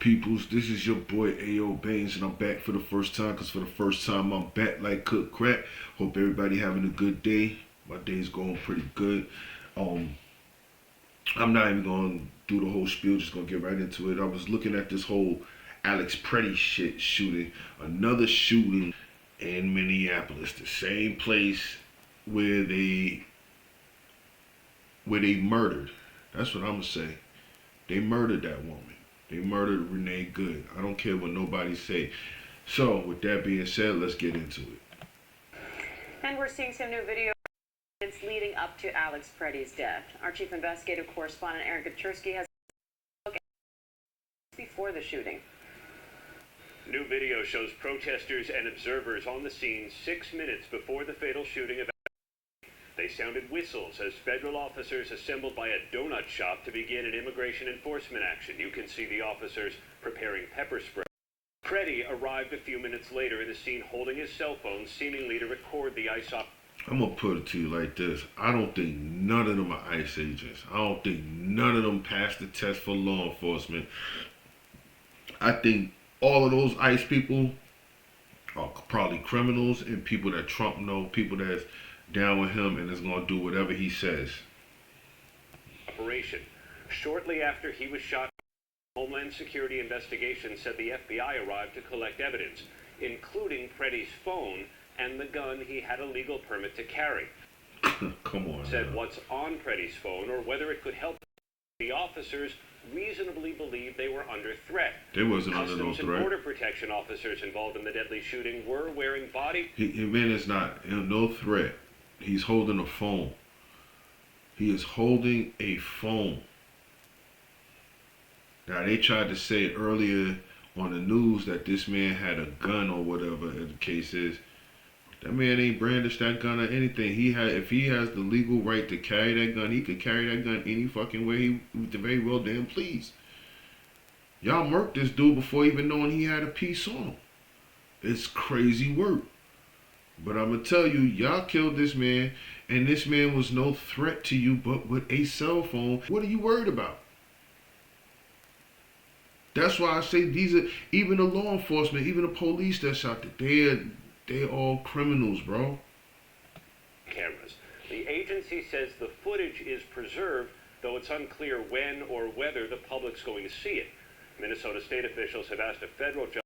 peoples? This is your boy A.O. Baines, and I'm back for the first time, because for the first time I'm back like cook crack. Hope everybody having a good day. My day's going pretty good. Um, I'm not even going to do the whole spiel, just going to get right into it. I was looking at this whole Alex Pretti shit shooting. Another shooting in Minneapolis, the same place where they murdered. That's what I'm going to say. They murdered that woman. They murdered Renee Good. I don't care what nobody say. So, with that being said, let's get into it. And we're seeing some new video leading up to Alex Pretti's death. Our chief investigative correspondent, Aaron Kachersky, has a look at before the shooting. New video shows protesters and observers on the scene 6 minutes before the fatal shooting of They sounded whistles as federal officers assembled by a donut shop to begin an immigration enforcement action. You can see the officers preparing pepper spray. Pretti arrived a few minutes later in the scene holding his cell phone, seemingly to record the ICE op. I'm going to put it to you like this. I don't think none of them are ICE agents. I don't think none of them passed the test for law enforcement. I think all of those ICE people are probably criminals and people that Trump know, people that's down with him and is going to do whatever he says. Operation. Shortly after he was shot, Homeland Security investigation said the FBI arrived to collect evidence, including Pretti's phone and the gun he had a legal permit to carry. Come on. Said what's on Pretti's phone or whether it could help the officers reasonably believe they were under threat. They wasn't under no Customs and threat. Border Protection officers involved in the deadly shooting were wearing body. Man is not no threat. He's holding a phone. He is holding a phone. Now, they tried to say earlier on the news that this man had a gun or whatever the case is. That man ain't brandished that gun or anything. If he has the legal right to carry that gun, he could carry that gun any fucking way he very well damn please. Y'all murked this dude before even knowing he had a piece on him. It's crazy work. But I'm going to tell you, y'all killed this man, and this man was no threat to you but with a cell phone. What are you worried about? That's why I say these are, even the law enforcement, even the police that's out there, they're all criminals, bro. Cameras. The agency says the footage is preserved, though it's unclear when or whether the public's going to see it. Minnesota state officials have asked a federal judge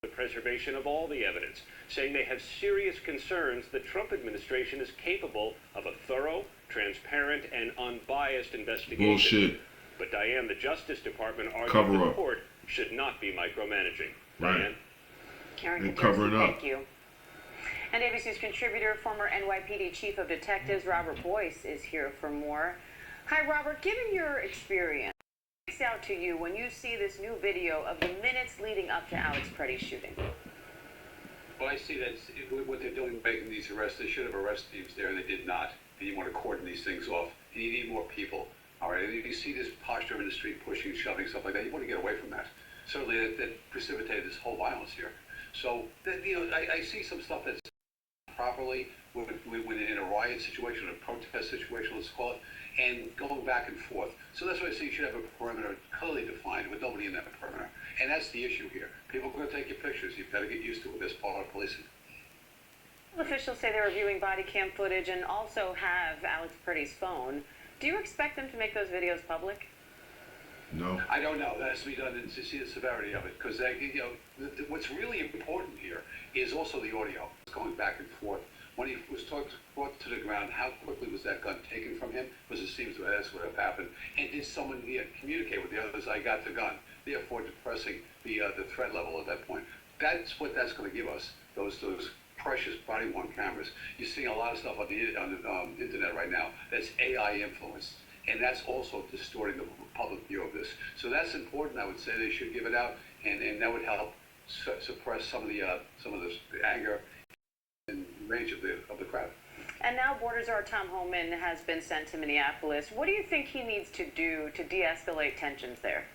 the preservation of all the evidence, saying they have serious concerns the Trump administration is capable of a thorough, transparent, and unbiased investigation. Bullshit. But Diane, the Justice Department argued Cover the up. court should not be micromanaging. Right. Diane? Karen Covering Kachersky, up. thank you. And ABC's contributor, former NYPD Chief of Detectives, Robert Boyce, is here for more. Hi, Robert. Given your experience, what sticks out to you when you see this new video of the minutes leading up to Alex Pretti's shooting? Well, I see that what they're doing, making these arrests, they should have arrest teams there, and they did not. And you want to cordon these things off. And you need more people. All right, and if you see this posture in the street, pushing, shoving, stuff like that, you want to get away from that. Certainly, that precipitated this whole violence here. So, I see some stuff that's properly when in a riot situation, a protest situation, let's call it, and going back and forth. So that's why I say you should have a perimeter clearly defined with nobody in that perimeter. And that's the issue here. People are going to take your pictures. You've got to get used to it as part of policing. Officials say they're reviewing body cam footage and also have Alex Pretti's phone. Do you expect them to make those videos public? No. I don't know. That has to be done to see the severity of it, because what's really important here is also the audio. It's going back and forth. When he was brought to the ground, how quickly was that gun taken from him? Because it seems that's what have happened. And did someone communicate with the others? I got the gun, therefore depressing the threat level at that point. That's what that's going to give us. Those precious body-worn cameras. You're seeing a lot of stuff on the internet right now that's AI influenced. And that's also distorting the public view of this. So that's important. I would say they should give it out, and that would help suppress some of the anger and rage of the crowd. And now Border Czar Tom Homan has been sent to Minneapolis. What do you think he needs to do to de-escalate tensions there?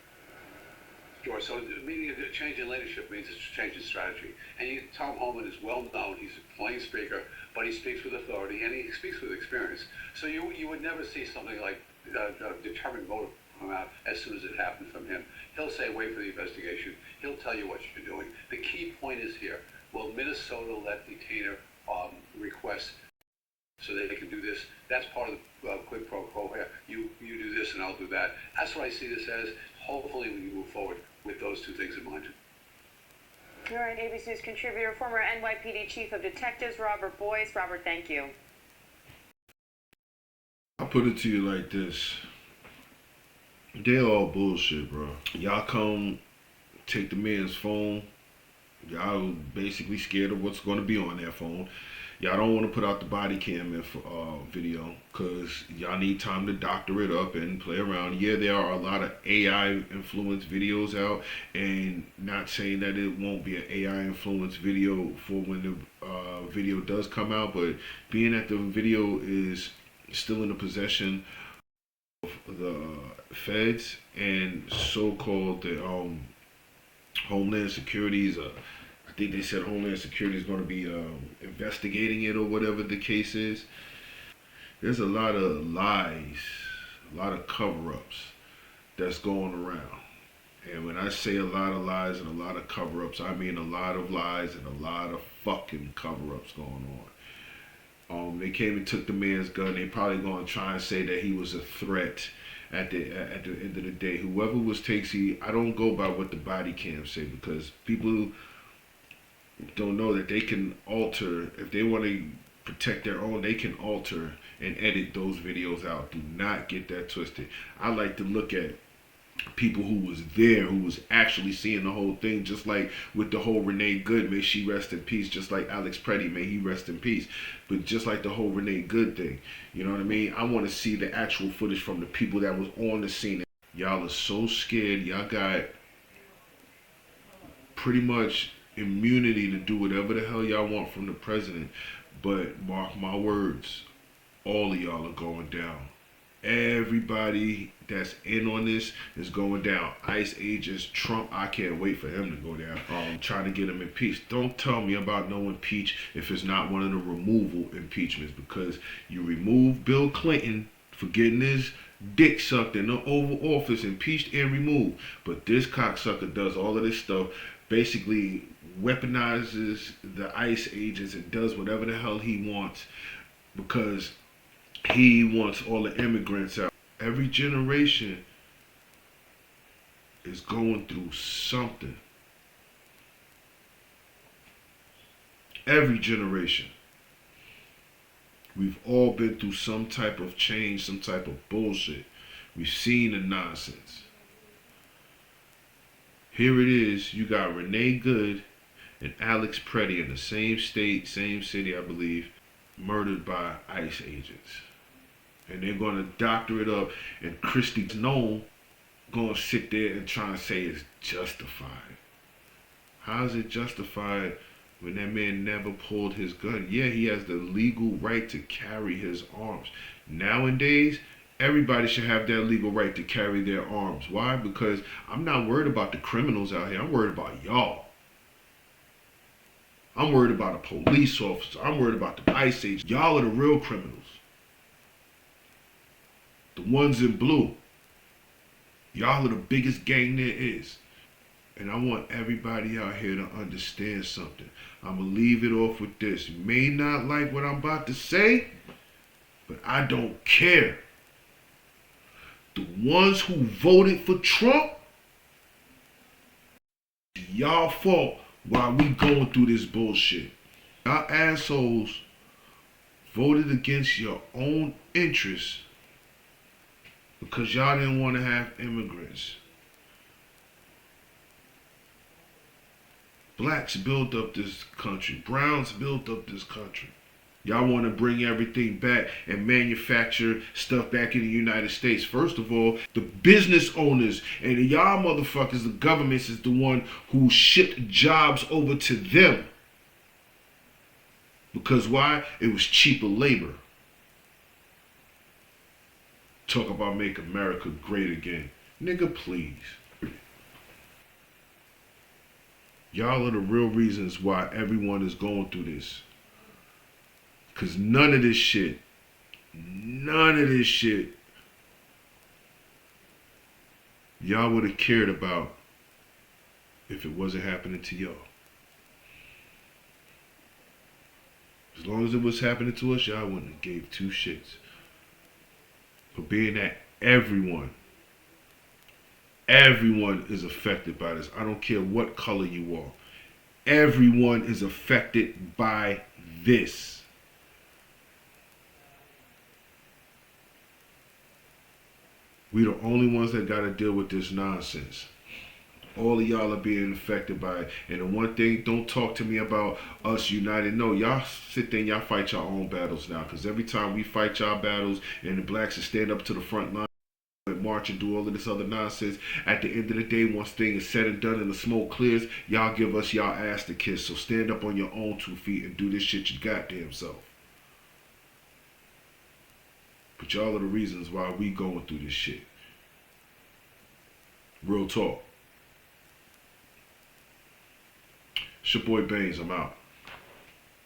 Sure. So meaning a change in leadership means a change in strategy. And Tom Homan is well known. He's a plain speaker, but he speaks with authority and he speaks with experience. So you would never see something like determined motive come out as soon as it happened from him. He'll say, wait for the investigation. He'll tell you what you're doing. The key point is here, will Minnesota let detainer request so that they can do this? That's part of the quid pro quo here. You do this and I'll do that. That's what I see this as. Hopefully we can move forward with those two things in mind. All right, ABC News contributor, former NYPD Chief of Detectives, Robert Boyce. Robert, thank you. I'll put it to you like this. They all bullshit, bro. Y'all come take the man's phone. Y'all basically scared of what's going to be on that phone. Y'all don't want to put out the body cam video because y'all need time to doctor it up and play around. Yeah, there are a lot of AI influenced videos out, and not saying that it won't be an AI influenced video for when the video does come out, but being that the video is still in the possession of the feds and so-called the Homeland Security's I think they said Homeland Security is going to be investigating it or whatever the case is. There's a lot of lies, a lot of cover-ups that's going around. And when I say a lot of lies and a lot of cover-ups, I mean a lot of lies and a lot of fucking cover-ups going on. They came and took the man's gun. They probably going to try and say that he was a threat at the end of the day. Whoever was takesy, I don't go by what the body cams say because people don't know that they can alter, if they want to protect their own, they can alter and edit those videos out. Do not get that twisted. I like to look at people who was there, who was actually seeing the whole thing, just like with the whole Renee Good, may she rest in peace, just like Alex Pretti, may he rest in peace. But just like the whole Renee Good thing, you know what I mean? I want to see the actual footage from the people that was on the scene. Y'all are so scared. Y'all got pretty much immunity to do whatever the hell y'all want from the president, but mark my words, all of y'all are going down. Everybody that's in on this is going down. ICE agents, Trump, I can't wait for him to go down. Trying to get him impeached. Don't tell me about no impeach if it's not one of the removal impeachments, because you remove Bill Clinton for getting his dick sucked in the Oval Office, impeached and removed. But this cocksucker does all of this stuff, basically weaponizes the ICE agents and does whatever the hell he wants because he wants all the immigrants out. Every generation is going through something. Every generation. We've all been through some type of change, some type of bullshit. We've seen the nonsense. Here it is, you got Renee Good and Alex Pretti in the same state, same city, I believe, murdered by ICE agents. And they're going to doctor it up, and Christy Snow going to sit there and try and say it's justified. How is it justified when that man never pulled his gun? Yeah, he has the legal right to carry his arms. Nowadays, everybody should have that legal right to carry their arms. Why? Because I'm not worried about the criminals out here. I'm worried about y'all. I'm worried about a police officer. I'm worried about the ICE agents. Y'all are the real criminals. The ones in blue. Y'all are the biggest gang there is. And I want everybody out here to understand something. I'm going to leave it off with this. You may not like what I'm about to say, but I don't care. The ones who voted for Trump, y'all fault while we going through this bullshit. Y'all assholes voted against your own interests because y'all didn't want to have immigrants. Blacks built up this country. Browns built up this country. Y'all want to bring everything back and manufacture stuff back in the United States. First of all, the business owners and y'all motherfuckers, the governments, is the one who shipped jobs over to them. Because why? It was cheaper labor. Talk about make America great again. Nigga, please. Y'all are the real reasons why everyone is going through this. Because none of this shit y'all would have cared about if it wasn't happening to y'all. As long as it was happening to us, y'all wouldn't have gave two shits. But being that everyone is affected by this. I don't care what color you are. Everyone is affected by this. We the only ones that got to deal with this nonsense. All of y'all are being affected by it. And the one thing, don't talk to me about us united. No, y'all sit there and y'all fight your own battles now. Because every time we fight y'all battles and the blacks will stand up to the front line and march and do all of this other nonsense, at the end of the day, once things is said and done and the smoke clears, y'all give us y'all ass to kiss. So stand up on your own 2 feet and do this shit your goddamn self. But y'all are the reasons why we going through this shit. Real talk. It's your boy Baines. I'm out.